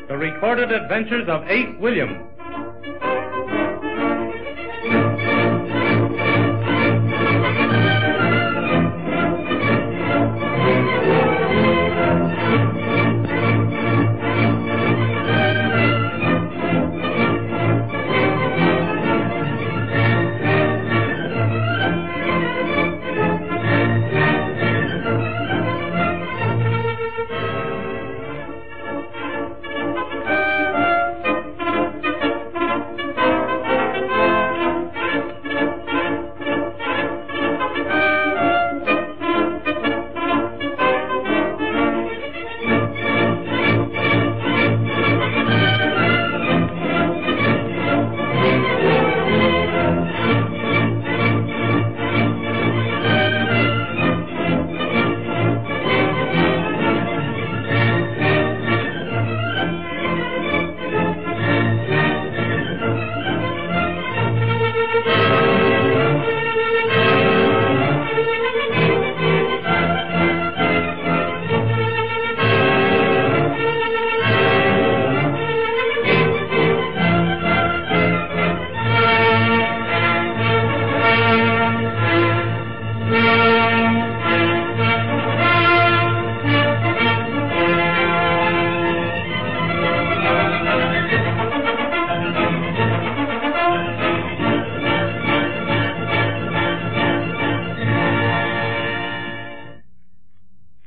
The Recorded Adventures of Ace Williams.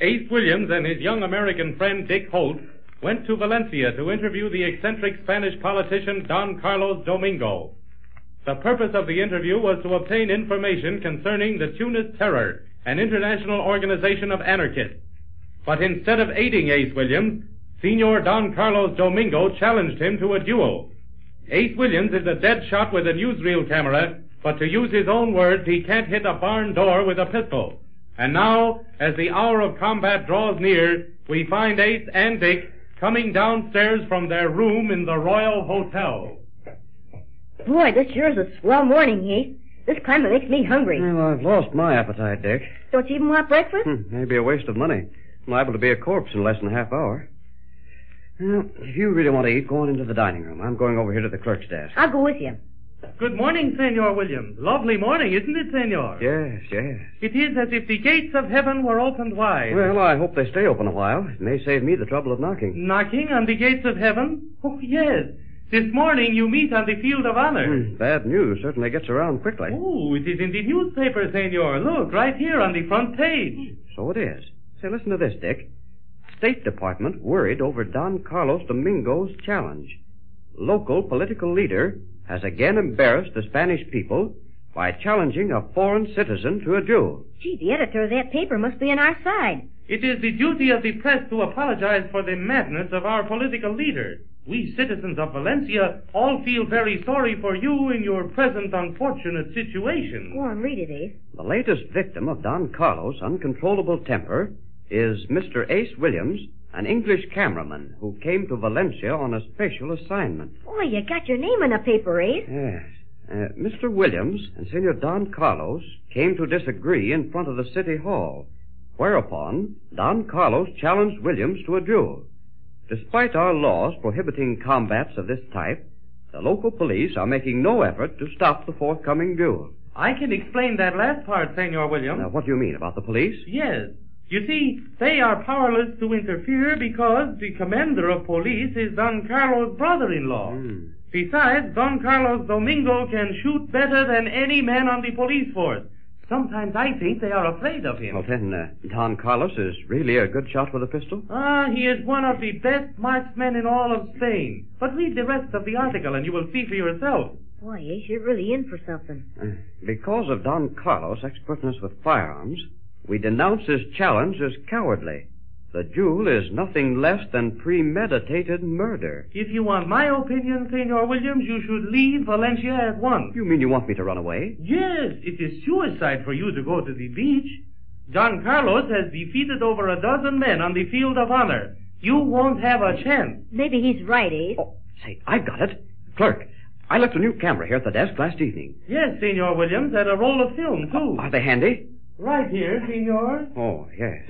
Ace Williams and his young American friend Dick Holt went to Valencia to interview the eccentric Spanish politician Don Carlos Domingo. The purpose of the interview was to obtain information concerning the Tunis Terror, an international organization of anarchists. But instead of aiding Ace Williams, Senor Don Carlos Domingo challenged him to a duel. Ace Williams is a dead shot with a newsreel camera, but to use his own words, he can't hit a barn door with a pistol. And now, as the hour of combat draws near, we find Ace and Dick coming downstairs from their room in the Royal Hotel. Boy, this sure is a swell morning, Ace. This climate makes me hungry. Well, I've lost my appetite, Dick. Don't you even want breakfast? Maybe a waste of money. I'm liable to be a corpse in less than a half hour. Well, if you really want to eat, go on into the dining room. I'm going over here to the clerk's desk. I'll go with you. Good morning, Senor Williams. Lovely morning, isn't it, Senor? Yes, yes. It is as if the gates of heaven were opened wide. Well, I hope they stay open a while. It may save me the trouble of knocking. Knocking on the gates of heaven? Oh, yes. This morning you meet on the field of honor. Bad news certainly gets around quickly. Oh, it is in the newspaper, Senor. Look, right here on the front page. So it is. Say, listen to this, Dick. State Department worried over Don Carlos Domingo's challenge. Local political leader has again embarrassed the Spanish people by challenging a foreign citizen to a duel. Gee, the editor of that paper must be on our side. It is the duty of the press to apologize for the madness of our political leader. We citizens of Valencia all feel very sorry for you in your present unfortunate situation. Go on, read it, Ace. The latest victim of Don Carlos' uncontrollable temper is Mr. Ace Williams, an English cameraman who came to Valencia on a special assignment. Boy, you got your name in the paper, Ace. Yes. Mr. Williams and Senor Don Carlos came to disagree in front of the city hall, whereupon Don Carlos challenged Williams to a duel. Despite our laws prohibiting combats of this type, the local police are making no effort to stop the forthcoming duel. I can explain that last part, Senor Williams. Now, what do you mean about the police? Yes. You see, they are powerless to interfere because the commander of police is Don Carlos' brother-in-law. Besides, Don Carlos Domingo can shoot better than any man on the police force. Sometimes I think they are afraid of him. Well, then, Don Carlos is really a good shot with a pistol? He is one of the best marksmen in all of Spain. But read the rest of the article and you will see for yourself. Boy, Ace, you're really in for something. Because of Don Carlos' expertness with firearms, we denounce his challenge as cowardly. The duel is nothing less than premeditated murder. If you want my opinion, Senor Williams, you should leave Valencia at once. You mean you want me to run away? Yes, it is suicide for you to go to the beach. Don Carlos has defeated over a dozen men on the field of honor. You won't have a chance. Maybe he's right, Ace. Oh, say, I've got it. Clerk, I left a new camera here at the desk last evening. Yes, Senor Williams, and a roll of film, too. Are they handy? Right here, Senor. Oh, yes.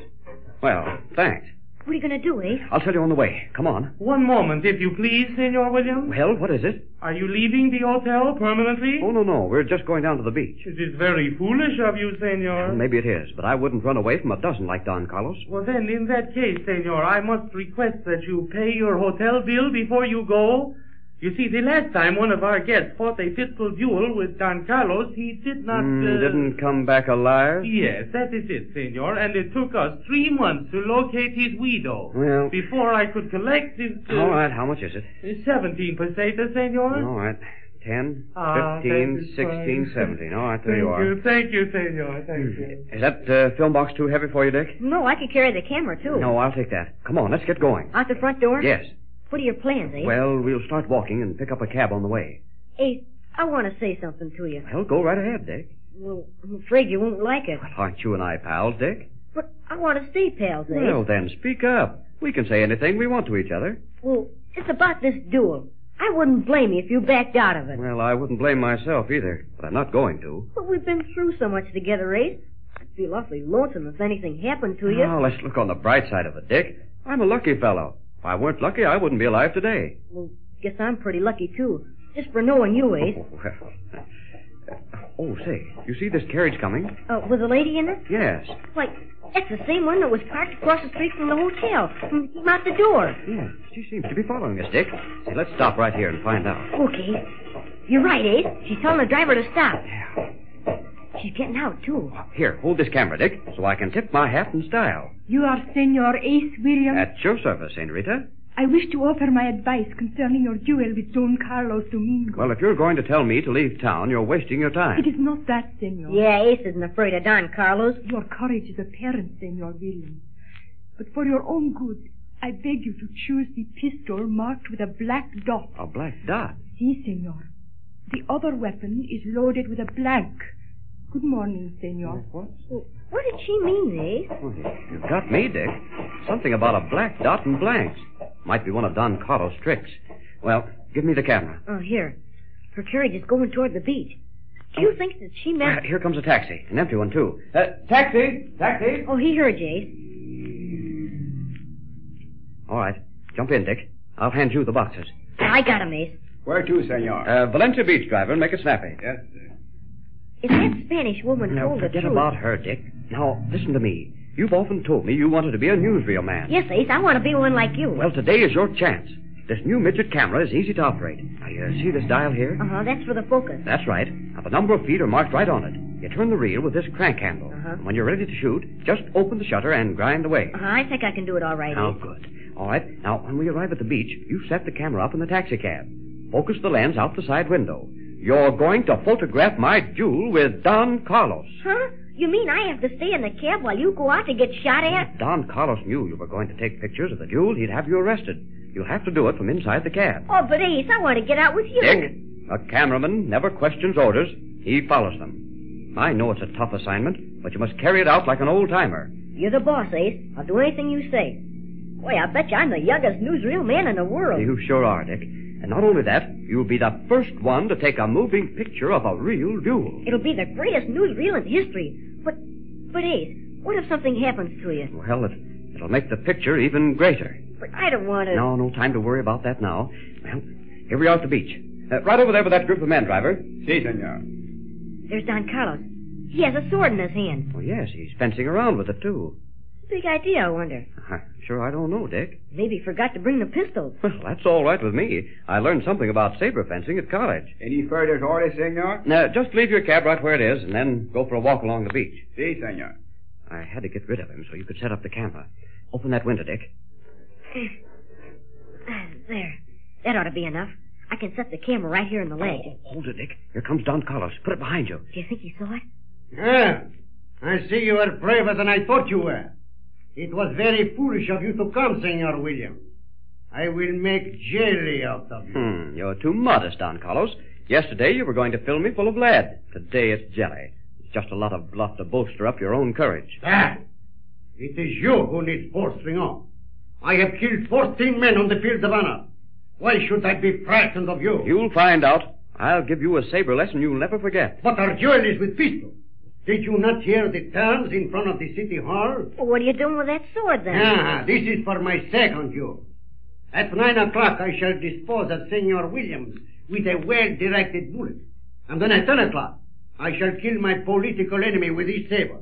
Well, thanks. Will are you going to do, Ace? I'll tell you on the way. Come on. One moment, if you please, Senor Williams. Well, what is it? Are you leaving the hotel permanently? Oh, no. We're just going down to the beach. It is very foolish of you, Senor. Well, maybe it is, but I wouldn't run away from a dozen like Don Carlos. Well, then, in that case, Senor, I must request that you pay your hotel bill before you go. You see, the last time one of our guests fought a pistol duel with Don Carlos, he did not... Didn't come back alive? Yes, that is it, Senor, and it took us 3 months to locate his widow. Well... Before I could collect his... All right, how much is it? 17 pesetas, Senor. All right. 10, Ah, 15, 16, 17. All right, there you are. Thank you, Senor. Thank you. Is that film box too heavy for you, Dick? No, I could carry the camera, too. No, I'll take that. Come on, let's get going. Out the front door? Yes. What are your plans, Ace? Well, we'll start walking and pick up a cab on the way. Ace, I want to say something to you. Well, go right ahead, Dick. Well, I'm afraid you won't like it. Well, aren't you and I pals, Dick? But I want to stay pals, Ace. Well, then, speak up. We can say anything we want to each other. Well, it's about this duel. I wouldn't blame you if you backed out of it. Well, I wouldn't blame myself either, but I'm not going to. But we've been through so much together, Ace. I'd feel awfully lonesome if anything happened to you. Oh, let's look on the bright side of it, Dick. I'm a lucky fellow. If I weren't lucky, I wouldn't be alive today. Well, guess I'm pretty lucky, too. Just for knowing you, Ace. Oh, say, you see this carriage coming? Was a lady in it? Yes. Why, that's the same one that was parked across the street from the hotel. Came out the door. Yeah, she seems to be following us, Dick. Say, let's stop right here and find out. Okay. You're right, Ace. She's telling the driver to stop. Yeah. She's getting out, too. Here, hold this camera, Dick, so I can tip my hat in style. You are Senor Ace Williams? At your service, Senorita. I wish to offer my advice concerning your duel with Don Carlos Domingo. Well, if you're going to tell me to leave town, you're wasting your time. It is not that, Senor. Yeah, Ace isn't afraid of Don Carlos. Your courage is apparent, Senor Williams. But for your own good, I beg you to choose the pistol marked with a black dot. A black dot? Si, Senor. The other weapon is loaded with a blank. Good morning, Senor. What? What did she mean, Ace? Well, you've got me, Dick. Something about a black dot and blanks. Might be one of Don Carlos' tricks. Well, give me the camera. Oh, here. Her carriage is going toward the beach. Do you think that she meant... Here comes a taxi. An empty one, too. Taxi! Taxi! Oh, he heard you, Ace. All right. Jump in, Dick. I'll hand you the boxes. I got him, Ace. Where to, senor? Valencia Beach, driver, and make it snappy. Yes, sir. If that Spanish woman Now, told the forget truth... about her, Dick. Now, listen to me. You've often told me you wanted to be a newsreel man. Yes, Ace, I want to be one like you. Well, today is your chance. This new midget camera is easy to operate. Now, you see this dial here? Uh-huh, that's for the focus. That's right. Now, the number of feet are marked right on it. You turn the reel with this crank handle. Uh-huh. And when you're ready to shoot, just open the shutter and grind away. Uh-huh, I think I can do it all right, Now, Ace. good. All right. Now, when we arrive at the beach, you set the camera up in the taxi cab. Focus the lens out the side window. You're going to photograph my duel with Don Carlos. Huh? You mean I have to stay in the cab while you go out to get shot at? If Don Carlos knew you were going to take pictures of the duel, he'd have you arrested. You'll have to do it from inside the cab. Oh, but Ace, I want to get out with you. Dick, a cameraman never questions orders. He follows them. I know it's a tough assignment, but you must carry it out like an old-timer. You're the boss, Ace. I'll do anything you say. Boy, I bet you I'm the youngest newsreel man in the world. You sure are, Dick. And not only that, you'll be the first one to take a moving picture of a real duel. It'll be the greatest newsreel in history. But Ace, what if something happens to you? Well, it'll make the picture even greater. But I don't want to... No time to worry about that now. Well, here we are at the beach. Right over there with that group of men, driver. Si, senor. There's Don Carlos. He has a sword in his hand. Oh, yes, he's fencing around with it, too. Big idea, I wonder. Sure, I don't know, Dick. Maybe he forgot to bring the pistols. Well, that's all right with me. I learned something about saber fencing at college. Any further orders, senor? Now, just leave your cab right where it is, and then go for a walk along the beach. Si, senor. I had to get rid of him so you could set up the camera. Open that window, Dick. There. That ought to be enough. I can set the camera right here in the leg. Hold it, Dick. Here comes Don Carlos. Put it behind you. Do you think he saw it? Ah, I see you are braver than I thought you were. It was very foolish of you to come, Senor Williams. I will make jelly out of you. You're too modest, Don Carlos. Yesterday you were going to fill me full of lead. Today it's jelly. It's just a lot of bluff to bolster up your own courage. Ah, it is you who needs bolstering on. I have killed 14 men on the field of honor. Why should I be frightened of you? You'll find out. I'll give you a saber lesson you'll never forget. But our duel is with pistols. Did you not hear the terms in front of the city hall? Well, what are you doing with that sword, then? This is for my second duel. At 9 o'clock, I shall dispose of Senor Williams with a well-directed bullet. And then at 10 o'clock, I shall kill my political enemy with his saber.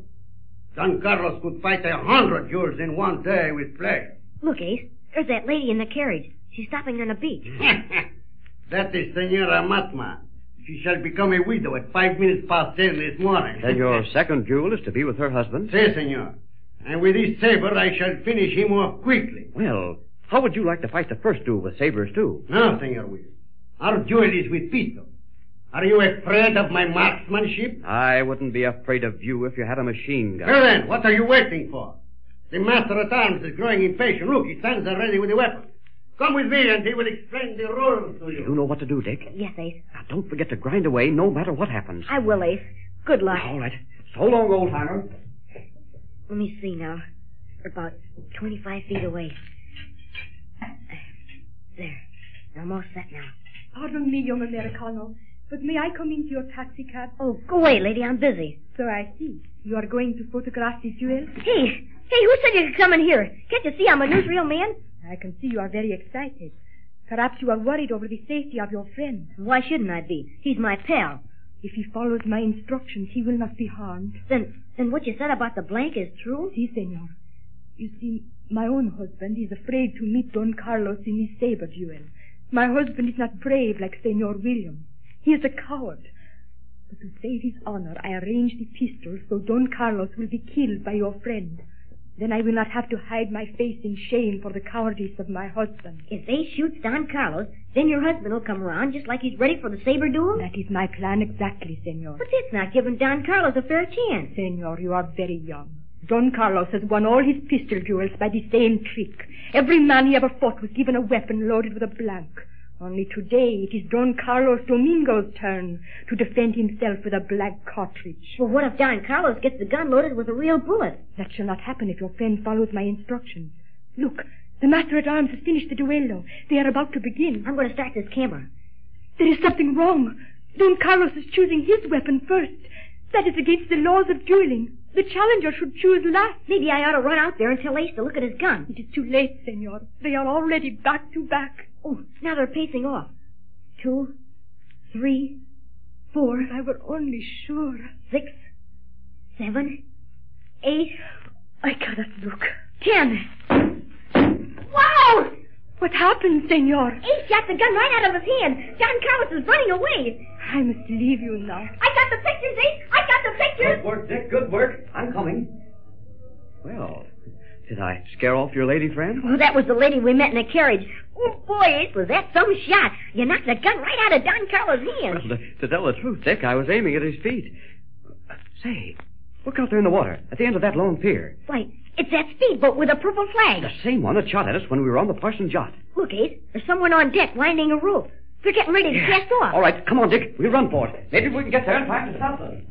Don Carlos could fight 100 duels in one day with pleasure. Look, Ace, there's that lady in the carriage. She's stopping on the beach. That is Senora Matma. She shall become a widow at 5 minutes past 10 this morning. Then your second duel is to be with her husband? Si, senor. And with this saber, I shall finish him off quickly. Well, how would you like to fight the first duel with sabers, too? No, Senor Williams. Our duel is with pistols. Are you afraid of my marksmanship? I wouldn't be afraid of you if you had a machine gun. Well then, what are you waiting for? The master at arms is growing impatient. Look, he stands there ready with the weapon. Come with me and he will explain the rules to you. You know what to do, Dick. Yes, Ace. Now, don't forget to grind away no matter what happens. I will, Ace. Good luck. All right. So long, old-timer. Let me see now. We're about 25 feet away. There. I'm all set now. Pardon me, young Americano, but may I come into your taxi cab? Oh, go away, lady. I'm busy. So I see. You are going to photograph the duel? Hey, who said you could come in here? Can't you see I'm a newsreel man? I can see you are very excited. Perhaps you are worried over the safety of your friend. Why shouldn't I be? He's my pal. If he follows my instructions, he will not be harmed. Then what you said about the blank is true? Si, senor. You see, my own husband is afraid to meet Don Carlos in his saber duel. My husband is not brave like Senor Williams. He is a coward. But to save his honor, I arranged the pistols so Don Carlos will be killed by your friend. Then I will not have to hide my face in shame for the cowardice of my husband. If they shoot Don Carlos, then your husband will come around just like he's ready for the saber duel? That is my plan exactly, senor. But that's not giving Don Carlos a fair chance. Senor, you are very young. Don Carlos has won all his pistol duels by the same trick. Every man he ever fought was given a weapon loaded with a blank. Only today it is Don Carlos Domingo's turn to defend himself with a blank cartridge. Well, what if Don Carlos gets the gun loaded with a real bullet? That shall not happen if your friend follows my instructions. Look, the master-at-arms has finished the duello. They are about to begin. I'm going to start this camera. There is something wrong. Don Carlos is choosing his weapon first. That is against the laws of dueling. The challenger should choose last. Maybe I ought to run out there and tell Ace to look at his gun. It is too late, senor. They are already back to back. Oh, now they're pacing off. 2, 3, 4. If I were only sure. 6, 7, 8. I cannot look. 10. Wow! What happened, senor? Ace shot the gun right out of his hand. Don Carlos is running away. I must leave you now. I got the pictures, Ace. I got the pictures. Good work, Dick. Good work. I'm coming. Well, did I scare off your lady friend? Well, that was the lady we met in the carriage. Oh, boy, Ace, was that some shot. You knocked the gun right out of Don Carlos' hand. Well, to tell the truth, Dick, I was aiming at his feet. Say, look out there in the water, at the end of that lone pier. Why, it's that speedboat with a purple flag. The same one that shot at us when we were on the Parsons yacht. Look, Ace, there's someone on deck winding a rope. They're getting ready to cast off. All right, come on, Dick. We'll run for it. Maybe we can get there in time to stop them.